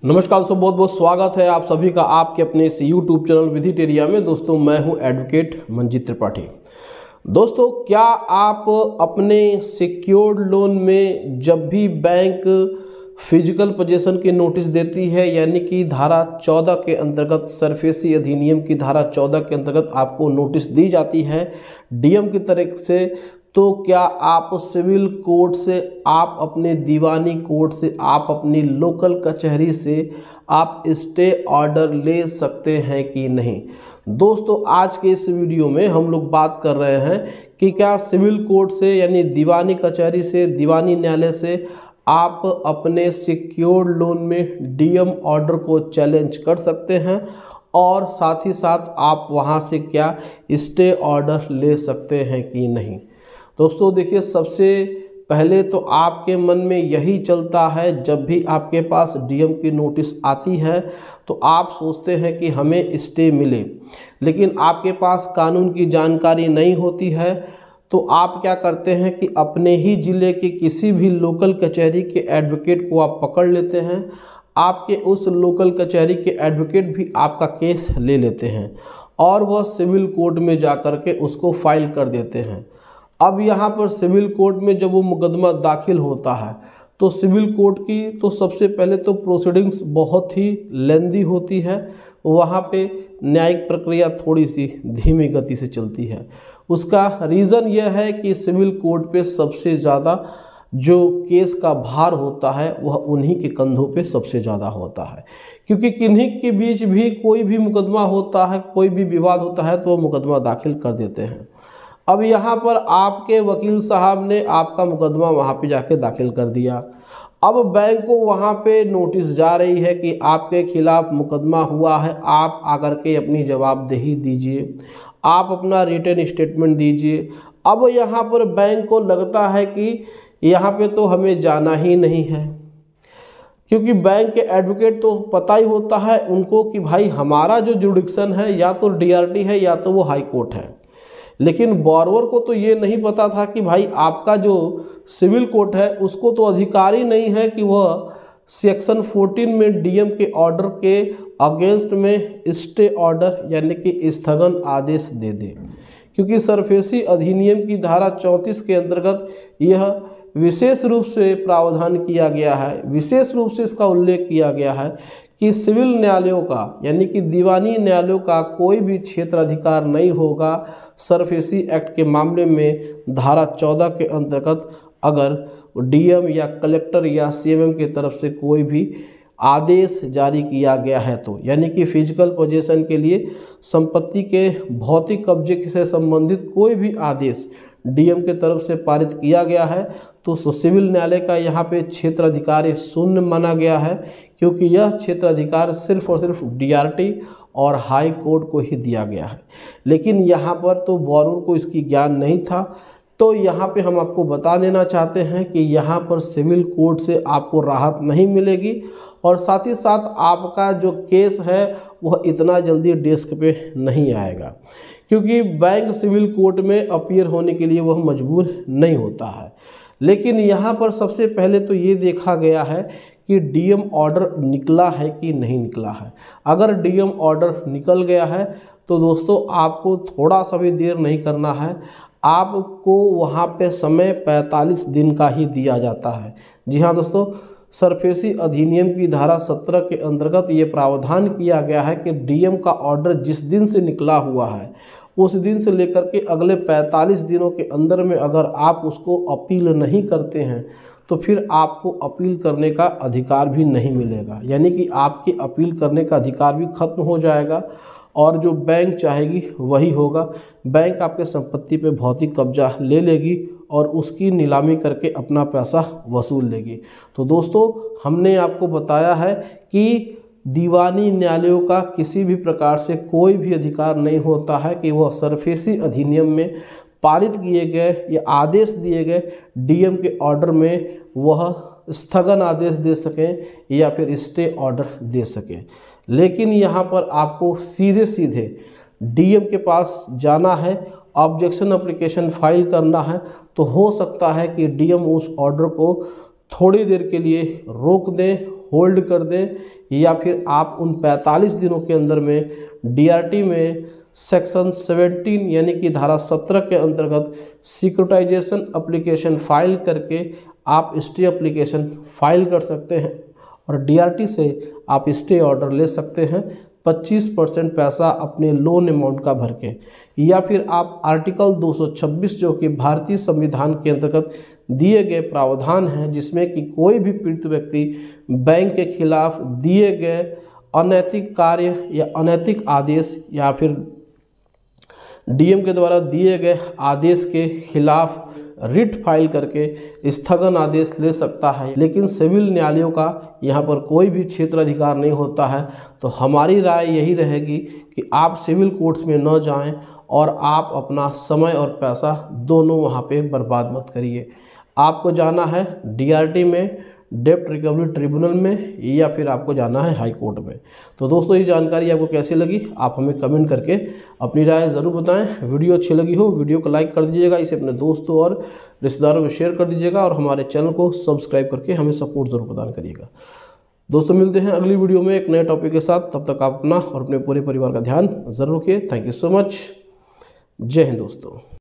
नमस्कार दोस्तों, बहुत बहुत स्वागत है आप सभी का आपके अपने इस यूट्यूब चैनल विधिटेरिया में। दोस्तों मैं हूं एडवोकेट मंजीत त्रिपाठी। दोस्तों, क्या आप अपने सिक्योर्ड लोन में जब भी बैंक फिजिकल पोजीशन की नोटिस देती है, यानी कि धारा 14 के अंतर्गत, सरफेसी अधिनियम की धारा 14 के अंतर्गत आपको नोटिस दी जाती है डीएम की तरफ से, तो क्या आप सिविल कोर्ट से, आप अपने दीवानी कोर्ट से, आप अपनी लोकल कचहरी से आप स्टे ऑर्डर ले सकते हैं कि नहीं? दोस्तों, आज के इस वीडियो में हम लोग बात कर रहे हैं कि क्या सिविल कोर्ट से यानी दीवानी कचहरी से, दीवानी न्यायालय से आप अपने सिक्योर्ड लोन में डीएम ऑर्डर को चैलेंज कर सकते हैं, और साथ ही साथ आप वहां से क्या स्टे ऑर्डर ले सकते हैं कि नहीं? दोस्तों देखिए, सबसे पहले तो आपके मन में यही चलता है, जब भी आपके पास डीएम की नोटिस आती है तो आप सोचते हैं कि हमें स्टे मिले, लेकिन आपके पास कानून की जानकारी नहीं होती है। तो आप क्या करते हैं कि अपने ही ज़िले के किसी भी लोकल कचहरी के एडवोकेट को आप पकड़ लेते हैं। आपके उस लोकल कचहरी के एडवोकेट भी आपका केस ले लेते हैं और वह सिविल कोर्ट में जा कर के उसको फाइल कर देते हैं। अब यहाँ पर सिविल कोर्ट में जब वो मुकदमा दाखिल होता है तो सिविल कोर्ट की तो सबसे पहले तो प्रोसीडिंग्स बहुत ही लेंदी होती है। वहाँ पे न्यायिक प्रक्रिया थोड़ी सी धीमी गति से चलती है। उसका रीज़न यह है कि सिविल कोर्ट पे सबसे ज़्यादा जो केस का भार होता है वह उन्हीं के कंधों पे सबसे ज़्यादा होता है, क्योंकि किन्हीं के बीच भी कोई भी मुकदमा होता है, कोई भी विवाद होता है तो वो मुकदमा दाखिल कर देते हैं। अब यहाँ पर आपके वकील साहब ने आपका मुकदमा वहाँ पे जाके दाखिल कर दिया। अब बैंक को वहाँ पे नोटिस जा रही है कि आपके खिलाफ मुकदमा हुआ है, आप आकर के अपनी जवाबदेही दीजिए, आप अपना रिटन स्टेटमेंट दीजिए। अब यहाँ पर बैंक को लगता है कि यहाँ पे तो हमें जाना ही नहीं है, क्योंकि बैंक के एडवोकेट तो पता ही होता है उनको कि भाई हमारा जो जुडिक्शन है या तो डीआरटी है या तो वो हाई कोर्ट है। लेकिन बॉरोवर को तो ये नहीं पता था कि भाई आपका जो सिविल कोर्ट है उसको तो अधिकार ही नहीं है कि वह सेक्शन 14 में डीएम के ऑर्डर के अगेंस्ट में स्टे ऑर्डर यानी कि स्थगन आदेश दे दे, क्योंकि सरफेसी अधिनियम की धारा 34 के अंतर्गत यह विशेष रूप से प्रावधान किया गया है, विशेष रूप से इसका उल्लेख किया गया है कि सिविल न्यायालयों का यानी कि दीवानी न्यायालयों का कोई भी क्षेत्र अधिकार नहीं होगा सरफेसी एक्ट के मामले में धारा 14 के अंतर्गत अगर डीएम या कलेक्टर या सीएमएम की तरफ से कोई भी आदेश जारी किया गया है तो, यानी कि फिजिकल पोजीशन के लिए संपत्ति के भौतिक कब्जे से संबंधित कोई भी आदेश डीएम के तरफ से पारित किया गया है तो सिविल न्यायालय का यहाँ पे क्षेत्र अधिकार शून्य माना गया है, क्योंकि यह क्षेत्र अधिकार सिर्फ और सिर्फ डीआरटी और हाई कोर्ट को ही दिया गया है। लेकिन यहाँ पर तो बॉरोवर को इसकी ज्ञान नहीं था। तो यहाँ पे हम आपको बता देना चाहते हैं कि यहाँ पर सिविल कोर्ट से आपको राहत नहीं मिलेगी, और साथ ही साथ आपका जो केस है वह इतना जल्दी डेस्क पे नहीं आएगा, क्योंकि बैंक सिविल कोर्ट में अपीयर होने के लिए वह मजबूर नहीं होता है। लेकिन यहाँ पर सबसे पहले तो ये देखा गया है कि डीएम ऑर्डर निकला है कि नहीं निकला है। अगर डीएम ऑर्डर निकल गया है तो दोस्तों आपको थोड़ा सा भी देर नहीं करना है, आपको वहाँ पे समय 45 दिन का ही दिया जाता है। जी हाँ दोस्तों, सरफेसी अधिनियम की धारा 17 के अंतर्गत ये प्रावधान किया गया है कि डीएम का ऑर्डर जिस दिन से निकला हुआ है उस दिन से लेकर के अगले 45 दिनों के अंदर में अगर आप उसको अपील नहीं करते हैं तो फिर आपको अपील करने का अधिकार भी नहीं मिलेगा, यानी कि आपकी अपील करने का अधिकार भी खत्म हो जाएगा और जो बैंक चाहेगी वही होगा। बैंक आपके संपत्ति पे भौतिक कब्जा ले लेगी और उसकी नीलामी करके अपना पैसा वसूल लेगी। तो दोस्तों, हमने आपको बताया है कि दीवानी न्यायालयों का किसी भी प्रकार से कोई भी अधिकार नहीं होता है कि वह सरफेसी अधिनियम में पारित किए गए या आदेश दिए गए डीएम के ऑर्डर में वह स्थगन आदेश दे सकें या फिर स्टे ऑर्डर दे सकें। लेकिन यहाँ पर आपको सीधे सीधे डीएम के पास जाना है, ऑब्जेक्शन एप्लीकेशन फाइल करना है, तो हो सकता है कि डीएम उस ऑर्डर को थोड़ी देर के लिए रोक दें, होल्ड कर दें, या फिर आप उन 45 दिनों के अंदर में डीआरटी में सेक्शन 17 यानी कि धारा 17 के अंतर्गत सिक्योरिटाइजेशन एप्लीकेशन फाइल करके आप स्टे एप्लीकेशन फाइल कर सकते हैं और डीआरटी से आप स्टे ऑर्डर ले सकते हैं 25% पैसा अपने लोन अमाउंट का भर के। या फिर आप आर्टिकल 226 जो कि भारतीय संविधान के अंतर्गत दिए गए प्रावधान हैं, जिसमें कि कोई भी पीड़ित व्यक्ति बैंक के खिलाफ दिए गए अनैतिक कार्य या अनैतिक आदेश या फिर डीएम के द्वारा दिए गए आदेश के खिलाफ रिट फाइल करके स्थगन आदेश ले सकता है। लेकिन सिविल न्यायालयों का यहाँ पर कोई भी क्षेत्र अधिकार नहीं होता है। तो हमारी राय यही रहेगी कि आप सिविल कोर्ट्स में न जाएं और आप अपना समय और पैसा दोनों वहाँ पे बर्बाद मत करिए। आपको जाना है डीआरटी में, डेप्ट रिकवरी ट्रिब्यूनल में, या फिर आपको जाना है हाई कोर्ट में। तो दोस्तों ये जानकारी आपको कैसी लगी आप हमें कमेंट करके अपनी राय ज़रूर बताएं। वीडियो अच्छी लगी हो वीडियो को लाइक कर दीजिएगा, इसे अपने दोस्तों और रिश्तेदारों में शेयर कर दीजिएगा और हमारे चैनल को सब्सक्राइब करके हमें सपोर्ट ज़रूर प्रदान करिएगा। दोस्तों मिलते हैं अगली वीडियो में एक नए टॉपिक के साथ। तब तक आप अपना और अपने पूरे परिवार का ध्यान ज़रूर रखिए। Thank you so much. जय हिंद दोस्तों।